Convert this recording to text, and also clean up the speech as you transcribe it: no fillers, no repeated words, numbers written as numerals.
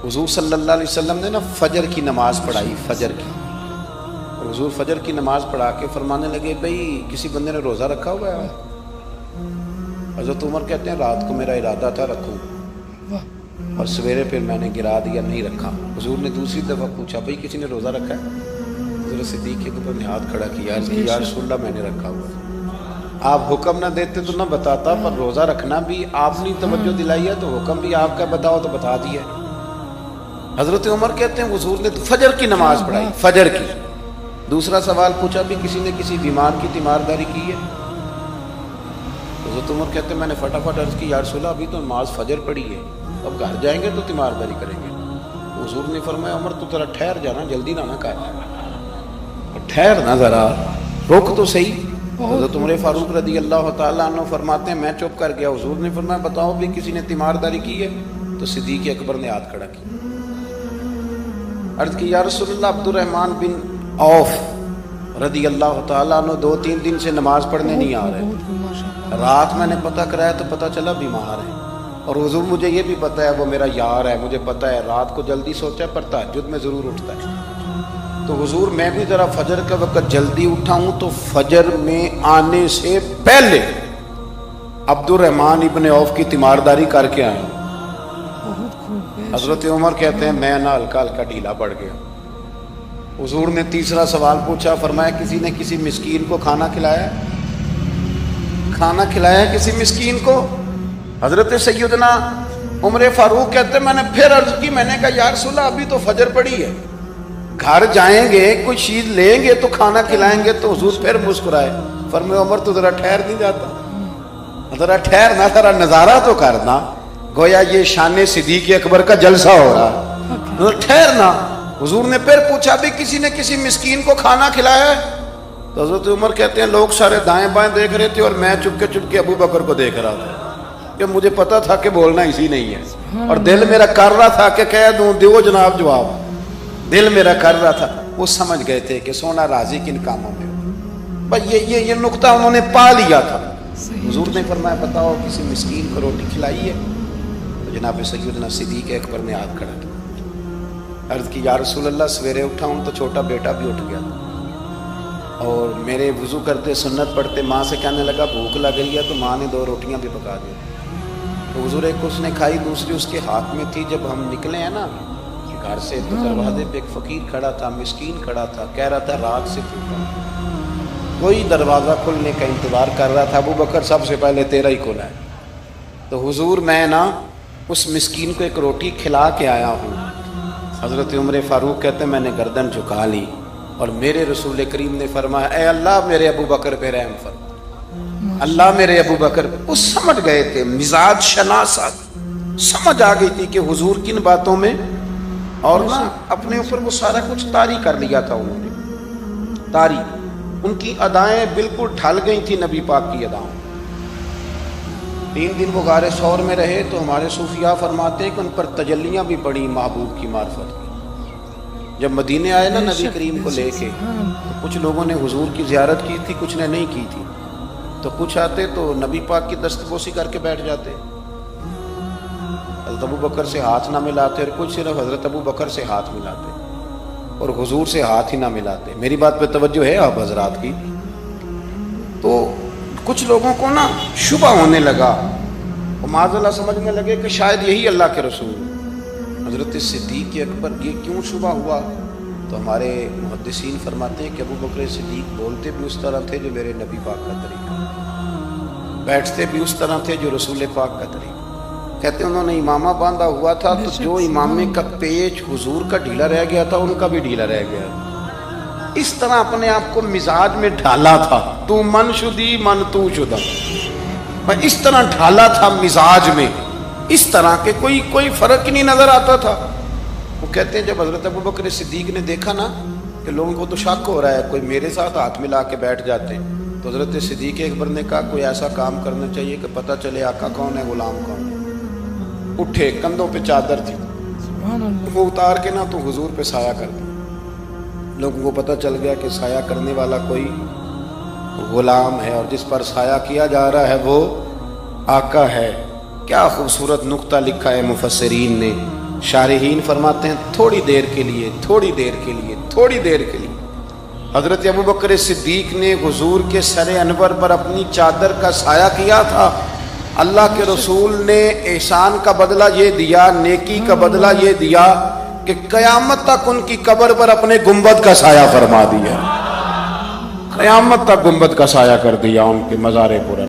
حضور صلی اللہ علیہ وسلم نے نا فجر کی نماز پڑھائی، فجر کی، اور حضور فجر کی نماز پڑھا کے فرمانے لگے بھئی کسی بندے نے روزہ رکھا ہوا ہے؟ حضرت عمر کہتے ہیں رات کو میرا ارادہ تھا رکھوں، اور سویرے پھر میں نے گرا دیا، نہیں رکھا۔ حضور نے دوسری دفعہ پوچھا بھئی کسی نے روزہ رکھا ہے؟ حضرت صدیق کے اوپر نے ہاتھ کھڑا کیا، عرض کی یا رسول اللہ میں نے رکھا ہوا۔ آپ حکم نہ دیتے تو نہ بتاتا، پر روزہ رکھنا بھی آپ نے توجہ دلائی ہے تو حکم بھی آپ کا بتاؤ تو بتا دیا۔ حضرت عمر کہتے ہیں حضور نے فجر کی نماز پڑھائی، فجر کی۔ دوسرا سوال پوچھا بھی کسی نے کسی بیمار کی تیمارداری کی ہے؟ حضرت عمر کہتے ہیں میں نے فٹافٹ عرض کی یا رسول اللہ ابھی تو نماز فجر پڑھی ہے، اب گھر جائیں گے تو تیمارداری کریں گے۔ حضور نے فرمایا عمر تو ذرا ٹھہر جانا، جلدی نہ کر، ٹھہر نہ، ذرا رک تو صحیح۔ حضرت عمر فاروق رضی اللہ تعالیٰ عنہ فرماتے ہیں میں چپ کر گیا، حضور نے فرمایا بتاؤ بھی کسی نے تیمارداری کی ہے؟ تو صدیق اکبر نے ہاتھ کھڑا کیا، عرض کی یا رسول اللہ عبد الرحمن بن عوف رضی اللہ تعالیٰ عنہ 2-3 دن سے نماز پڑھنے نہیں آ رہے، رات میں نے پتہ کرایا تو پتہ چلا بیمار ہے، اور حضور مجھے یہ بھی پتہ ہے وہ میرا یار ہے، مجھے پتہ ہے رات کو جلدی سوتا ہے پر تہجد میں ضرور اٹھتا ہے، تو حضور میں بھی ذرا فجر کا وقت جلدی اٹھا ہوں تو فجر میں آنے سے پہلے عبد الرحمن ابن عوف کی تیمارداری کر کے آیا ہوں۔ حضرت عمر کہتے ہیں میں نہ ہلکا ہلکا ڈھیلا پڑ گیا۔ حضور نے تیسرا سوال پوچھا، فرمایا کسی نے کسی مسکین کو کھانا کھلایا؟ کھانا کھلایا کسی مسکین کو؟ حضرت سیدنا عمر فاروق کہتے ہیں میں نے پھر عرض کی، میں نے کہا یا رسول اللہ ابھی تو فجر پڑی ہے، گھر جائیں گے کوئی چیز لیں گے تو کھانا کھلائیں گے، تو حضور پھر مسکرائے، فرمایا عمر تو ذرا ٹھہر نہیں جاتا، ذرا ٹھہرنا، ذرا نظارہ تو کرنا، گویا یہ شان صدیق اکبر کا جلسہ ہو رہا، ٹھہرنا۔ حضور نے پھر پوچھا بھی کسی نے کسی مسکین کو کھانا کھلایا ہے؟ تو حضرت عمر کہتے ہیں لوگ سارے دائیں بائیں دیکھ رہے تھے اور میں چپ کے ابو بکر کو دیکھ رہا تھا، کہ مجھے پتا تھا کہ بولنا اسی نہیں ہے، اور دل میرا کر رہا تھا کہ کہہ دوں دیو جناب جواب، دل میرا کر رہا تھا۔ وہ سمجھ گئے تھے کہ سونا راضی کن کاموں میں ہو، بس یہ نقطہ انہوں نے پا لیا تھا۔ حضور نے فرمایا بتاؤ کسی مسکین کو روٹی کھلائی ہے؟ تو جناب سیدنا صدیق اکبر نے ہاتھ کھڑا کیا، عرض کی یا رسول اللہ سویرے اٹھا ہوں تو چھوٹا بیٹا بھی اٹھ گیا، اور میرے وضو کرتے سنت پڑھتے ماں سے کہنے لگا بھوک لگ گئی ہے، تو ماں نے 2 روٹیاں بھی پکا دی، تو حضور ایک اس نے کھائی دوسری اس کے ہاتھ میں تھی۔ جب ہم نکلے ہیں نا گھر سے تو دروازے پہ ایک فقیر کھڑا تھا، مسکین کھڑا تھا، کہہ رہا تھا رات سے بھوکا، کوئی دروازہ کھلنے کا انتظار کر رہا تھا، ابو بکر سب سے پہلے تیرا ہی کھلا ہے۔ تو حضور میں نا اس مسکین کو ایک روٹی کھلا کے آیا ہوں۔ حضرت عمر فاروق کہتے ہیں میں نے گردن جھکا لی، اور میرے رسول کریم نے فرمایا اے اللہ میرے ابو بکر پہ رحم فرما، اللہ میرے ابو بکر۔ وہ سمجھ گئے تھے، مزاج شناست سمجھ آ گئی تھی کہ حضور کن باتوں میں، اور نا اپنے اوپر وہ سارا کچھ طاری کر لیا تھا انہوں نے، طاری، ان کی ادائیں بالکل ڈھل گئی تھی نبی پاک کی ادائیں۔ 3 دن وہ غار ثور میں رہے تو ہمارے صوفیاء فرماتے ہیں کہ ان پر تجلیاں بھی پڑی معبود کی معرفت کی۔ جب مدینے آئے نا نبی کریم کو لے کے، تو کچھ لوگوں نے حضور کی زیارت کی تھی، کچھ نے نہیں کی تھی، تو کچھ آتے تو نبی پاک کی دستبوسی کر کے بیٹھ جاتے، حضرت ابو بکر سے ہاتھ نہ ملاتے، اور کچھ صرف حضرت ابو بکر سے ہاتھ ملاتے اور حضور سے ہاتھ ہی نہ ملاتے۔ میری بات پہ توجہ ہے آپ حضرات کی؟ تو کچھ لوگوں کو نا شبہ ہونے لگا، وہ معاذ اللہ سمجھنے لگے کہ شاید یہی اللہ کے رسول۔ حضرت صدیق اکبر یہ کیوں شبہ ہوا؟ تو ہمارے محدثین فرماتے ہیں کہ ابو بکر صدیق بولتے بھی اس طرح تھے جو میرے نبی پاک کا طریقہ، بیٹھتے بھی اس طرح تھے جو رسول پاک کا طریقہ۔ کہتے ہیں انہوں نے امامہ باندھا ہوا تھا تو جو امامے کا پیچ حضور کا ڈھیلا رہ گیا تھا ان کا بھی ڈھیلا رہ گیا، اس طرح اپنے آپ کو مزاج میں ڈھالا تھا، تو من شدی من تو شدہ، میں اس طرح ڈھالا تھا مزاج میں، اس طرح کہ کوئی فرق ہی نہیں نظر آتا تھا۔ وہ کہتے ہیں جب حضرت ابو بکر صدیق نے دیکھا نا کہ لوگوں کو تو شک ہو رہا ہے، کوئی میرے ساتھ ہاتھ ملا کے بیٹھ جاتے، تو حضرت صدیق اکبر نے کہا کوئی ایسا کام کرنا چاہیے کہ پتہ چلے آقا کون ہے غلام کون ہے۔ اٹھے، کندھوں پہ چادر تھی، وہ اتار کے نا تو حضور پہ سایہ کر دی، لوگوں کو پتہ چل گیا کہ سایہ کرنے والا کوئی غلام ہے، اور جس پر سایہ کیا جا رہا ہے وہ آقا ہے۔ کیا خوبصورت نقطہ لکھا ہے مفسرین نے، شارحین فرماتے ہیں تھوڑی دیر کے لیے، تھوڑی دیر کے لیے، تھوڑی دیر کے لیے حضرت ابوبکر صدیق نے حضور کے سر انور پر اپنی چادر کا سایہ کیا تھا۔ اللہ کے رسول نے احسان کا بدلہ یہ دیا، نیکی کا بدلہ یہ دیا کہ قیامت تک ان کی قبر پر اپنے گنبد کا سایہ فرما دیا، قیامت تک گنبد کا سایہ کر دیا ان کے مزار پر۔